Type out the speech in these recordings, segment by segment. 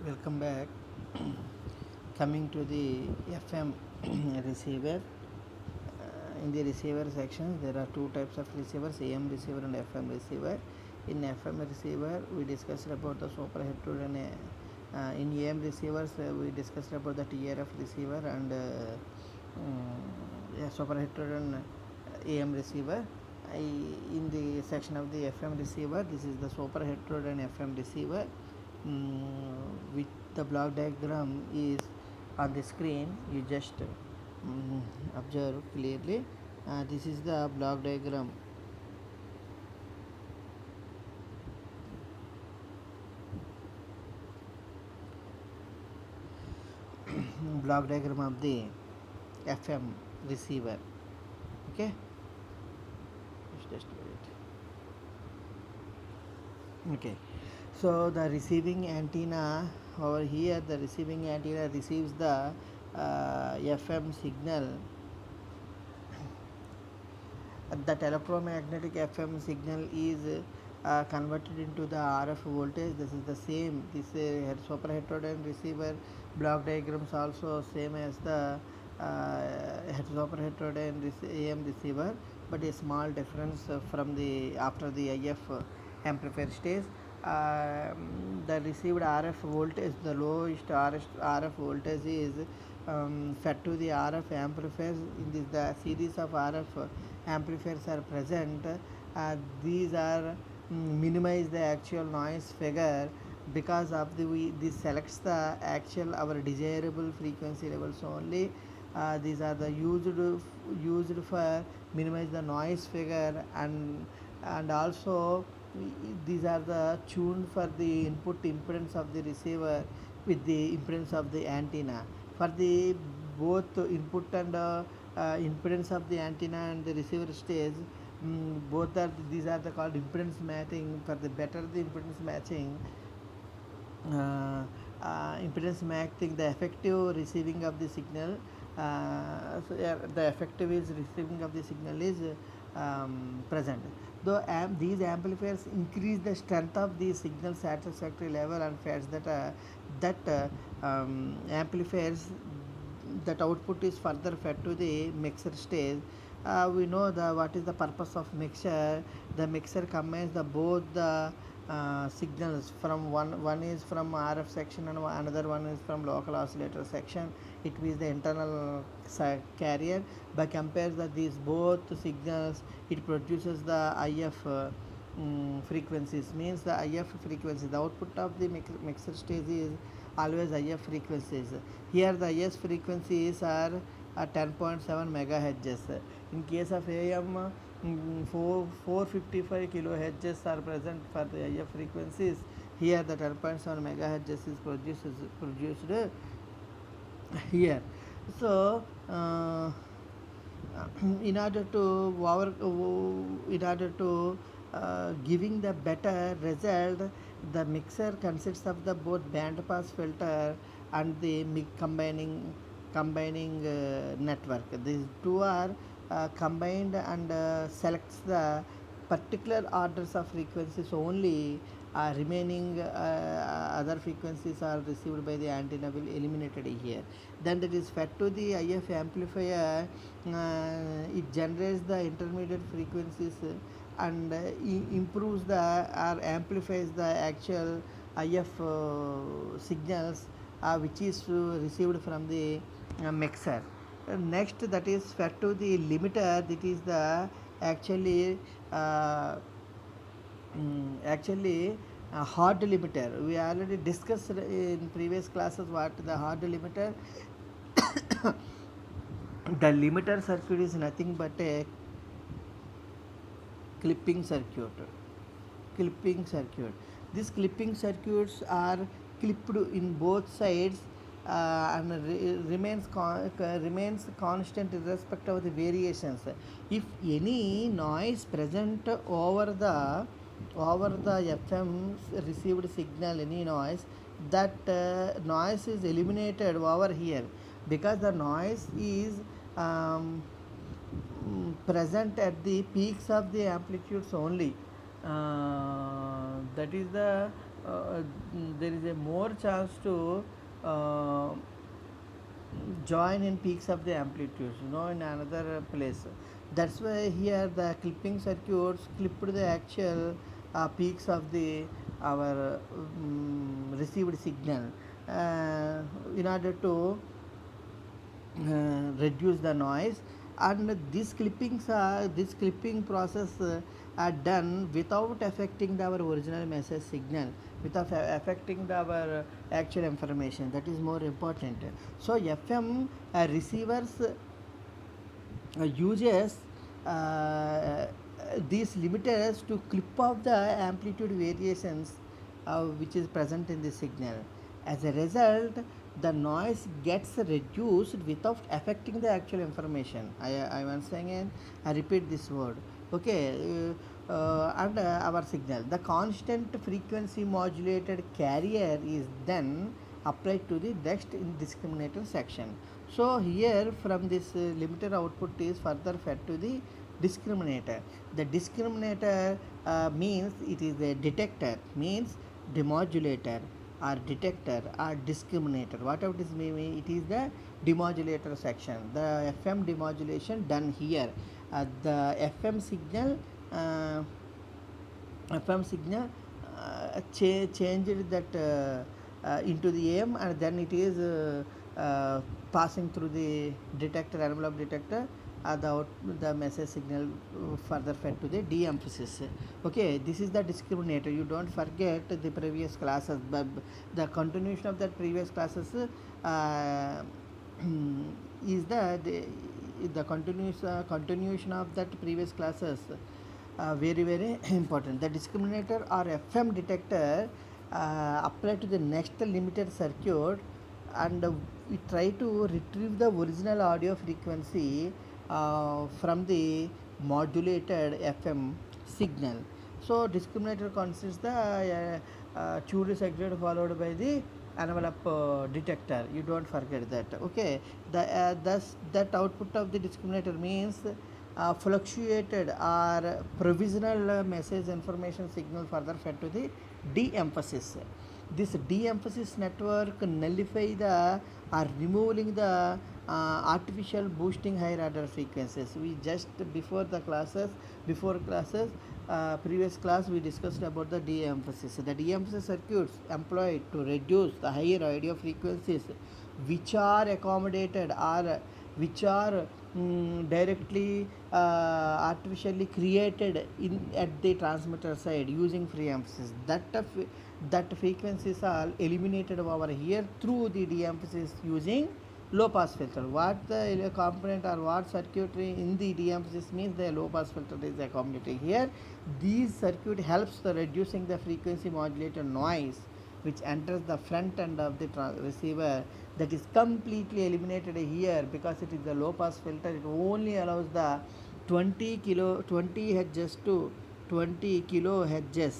Welcome back. Coming to the FM receiver. In the receiver section, there are two types of receivers: AM receiver and FM receiver. In FM receiver, we discussed about the superheteroid and in AM receivers, we discussed about the TRF receiver and superheteroid and AM receiver. In the section of the FM receiver, this is the superheteroid and FM receiver. With the block diagram is on the screen. You just observe clearly. This is the block diagram. Block diagram of the FM receiver. Okay, just wait. Okay, so the receiving antenna over here, the receiving antenna receives the FM signal. That electromagnetic FM signal is converted into the RF voltage. This is the same. This super heterodyne receiver block diagrams also same as the super heterodyne AM receiver, but a small difference from the after the IF amplifier stage. The received RF voltage, the lowest RF voltage is fed to the RF amplifiers. In this, the series of RF amplifiers are present. These are minimize the actual noise figure because of this selects the actual our desirable frequency levels only. These are the used for minimize the noise figure, and also these are the tuned for the input impedance of the receiver with the impedance of the antenna. For the both input and impedance of the antenna and the receiver stage, both are these are the called impedance matching. For the better the impedance matching, impedance matching, the effective receiving of the signal, the effective is receiving of the signal is present. Though these amplifiers increase the strength of the signal satisfactory level and feds that amplifiers, that output is further fed to the mixer stage. We know the what is the purpose of mixer. The mixer combines the both the signals from one is from RF section and another one is from local oscillator section. It is the internal carrier. By compares these both signals, it produces the IF frequencies. Means the IF frequency, the output of the mixer stage is always IF frequencies. Here the IS frequencies are 10.7 megahertz. In case of AM, 455 kilohertz are present for the IF frequencies. Here the 10.7 megahertz is produced here. So in order to giving the better result, the mixer consists of the both band pass filter and the combining network. These two are combined and selects the particular orders of frequencies only. Remaining other frequencies are received by the antenna will eliminated here. Then that is fed to the IF amplifier. It generates the intermediate frequencies and improves the or amplifies the actual IF signals which is received from the mixer. Next, that is fed to the limiter. That is the actually hard limiter. We already discussed in previous classes what the hard limiter. The limiter circuit is nothing but a clipping circuit. These clipping circuits are clipped in both sides and remains constant irrespective of the variations. If any noise present over the FM received signal, any noise, that noise is eliminated over here, because the noise is present at the peaks of the amplitudes only. That is the there is a more chance to uh, join in peaks of the amplitudes, in another place. That's why here the clipping circuits clipped the actual peaks of the our received signal uh, in order to reduce the noise. And this clipping process are done without affecting our original message signal, without affecting our actual information. That is more important. So FM receivers uses these limiters to clip off the amplitude variations which is present in the signal. As a result, the noise gets reduced without affecting the actual information. I once again I repeat this word. Okay, and our signal. The constant frequency modulated carrier is then applied to the next discriminator section. So here from this limiter output is further fed to the discriminator. The discriminator means it is a detector, means demodulator or detector or discriminator. Whatever it is, maybe it is the demodulator section. The FM demodulation done here. The uh, FM signal changed that into the AM, and then it is passing through the detector, envelope detector, the message signal further fed to the de-emphasis. Okay, this is the discriminator. You don't forget the previous classes, but the continuation of that previous classes uh, is the continuation of that previous classes. Very very important. The discriminator or FM detector applied to the next limited circuit, and we try to retrieve the original audio frequency from the modulated FM signal. So discriminator consists the tuned segment followed by the envelope detector. You don't forget that. Okay, thus that output of the discriminator means fluctuated or provisional message information signal further fed to the de-emphasis. This de-emphasis network nullify the or removing the artificial boosting higher order frequencies. We just before classes previous class we discussed about the de-emphasis. The de-emphasis circuits employed to reduce the higher audio frequencies which are accommodated or which are directly artificially created at the transmitter side using free emphasis. That frequencies are eliminated over here through the de-emphasis using low pass filter. What the component or what circuitry in the de-emphasis means, the low pass filter is accommodated here. These circuit helps the reducing the frequency modulated noise which enters the front end of the receiver. That is completely eliminated here because it is the low pass filter. It only allows the 20 hertz to 20 kilohertz.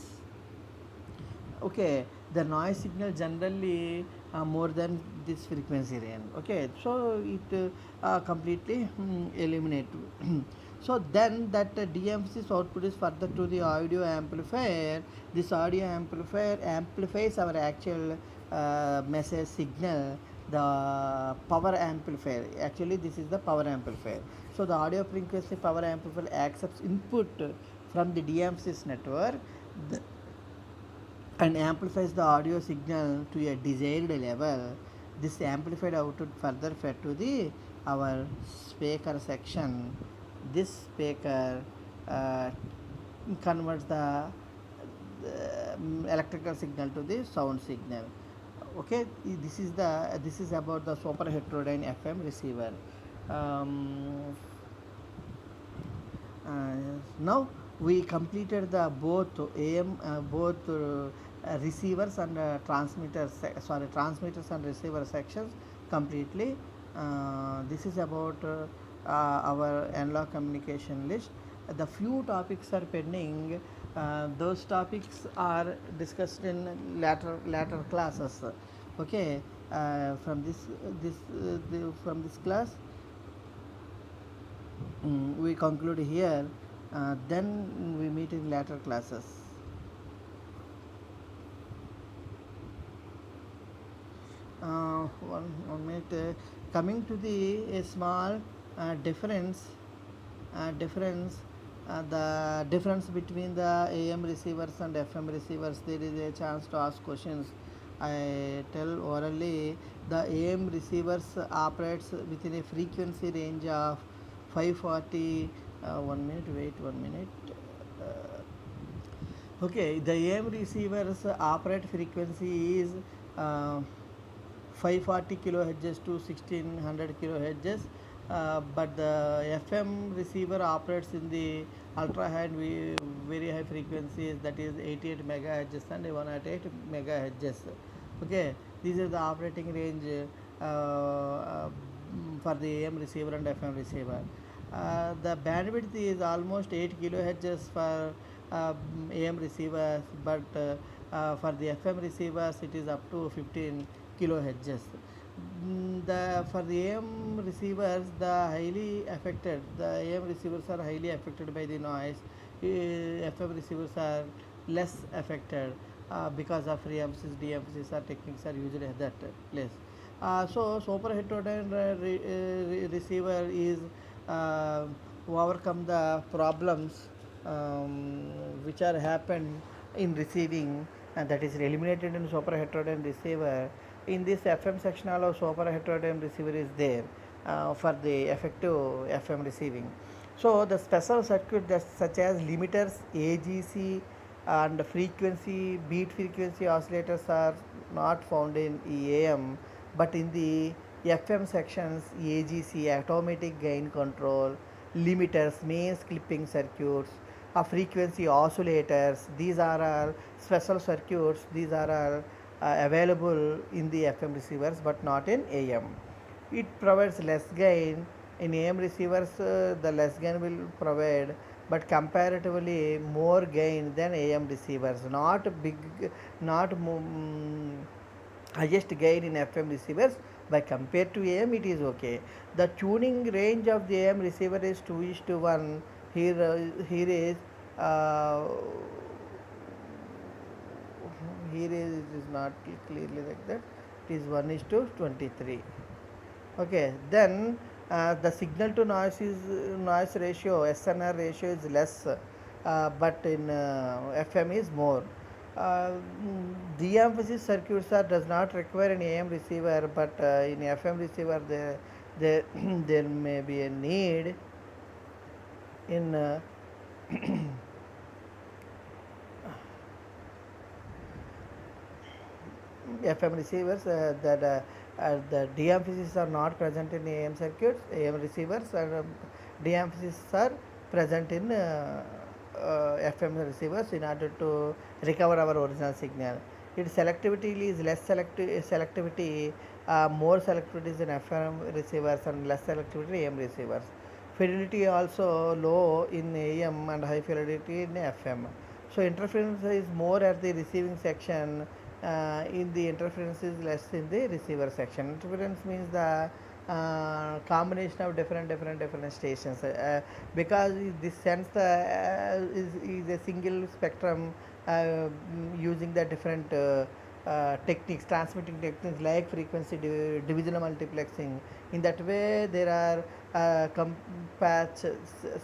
Okay, the noise signal generally more than this frequency range. Okay, so it completely eliminate. So then that de-emphasis output is further to the audio amplifier. This audio amplifier amplifies our actual message signal, the power amplifier. Actually this is the power amplifier. So the audio frequency power amplifier accepts input from the de-emphasis network and amplifies the audio signal to a desired level. This amplified output further fed to the our speaker section. This speaker uh, converts the electrical signal to the sound signal. Okay, this is about the super heterodyne FM receiver. Um, Now we completed the both AM both receivers and transmitters and receiver sections completely. This is about our analog communication list. The few topics are pending. Those topics are discussed in later classes. Okay, from this class we conclude here. Then we meet in later classes. One minute. Coming to the a small difference, the difference between the AM receivers and FM receivers. There is a chance to ask questions. I tell orally the AM receivers operates within a frequency range of 540. 1 minute. Wait 1 minute. Okay, the AM receivers operate frequency is uh, 540 kilohertz to 1600 kilohertz, but the FM receiver operates in the ultra high and very high frequencies, that is 88 megahertz and 108 megahertz. Okay, this is the operating range for the AM receiver and FM receiver. The bandwidth is almost 8 kilohertz for uh, AM receivers, but for the FM receivers it is up to 15 kilohertz. For the AM receivers, the AM receivers are highly affected by the noise. FM receivers are less affected because of re-emphasis, de-emphasis, or techniques are used at that place. So super heterodyne receiver is uh, overcome the problems which are happened in receiving, and that is eliminated in super heterodyne receiver. In this FM sectional of super heterodyne receiver is there for the effective FM receiving. So the special circuit such as limiters, AGC, and frequency beat frequency oscillators are not found in AM, but in the FM sections, AGC, automatic gain control, limiters, mains clipping circuits, frequency oscillators, these are all special circuits. These are all available in the FM receivers but not in AM. It provides less gain. In AM receivers, the less gain will provide, but comparatively more gain than AM receivers. Not big, not highest gain in FM receivers, by compared to AM it is okay. The tuning range of the AM receiver is 2:1. Here is uh, here is it is not clearly like that. It is 1:23. Okay, then the signal to noise ratio, SNR ratio is less, but in FM is more. uh, De-emphasis circuits does not require an AM receiver, but in FM receiver there there may be a need in FM receivers, that the de-emphasis are not present in AM circuits, AM receivers, and de-emphasis are present in FM receivers in order to recover our original signal. Its selectivity is less selectivity, more selectivity is in FM receivers and less selectivity in AM receivers. Fidelity also low in AM and high fidelity in FM. So interference is more at the receiving section. In the interference is less in the receiver section. Interference means the combination of different stations, because this sends the is a single spectrum using the different techniques, transmitting techniques like frequency divisional multiplexing. In that way there are patch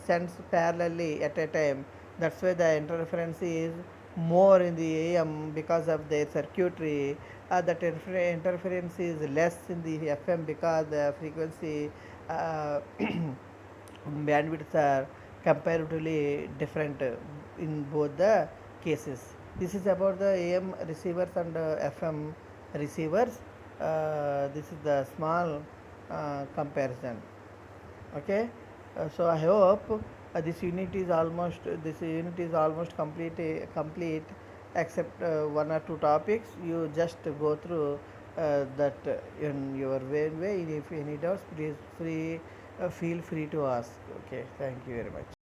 sends parallelly at a time. That's why the interference is more in the AM because of their circuitry. That interference is less in the FM because the frequency bandwidths are comparatively different in both the cases. This is about the AM receivers and FM receivers. This is the small comparison. Okay, so I hope this unit is almost complete, except one or two topics. You just go through that in your way. If any doubts, please feel free to ask. Okay, thank you very much.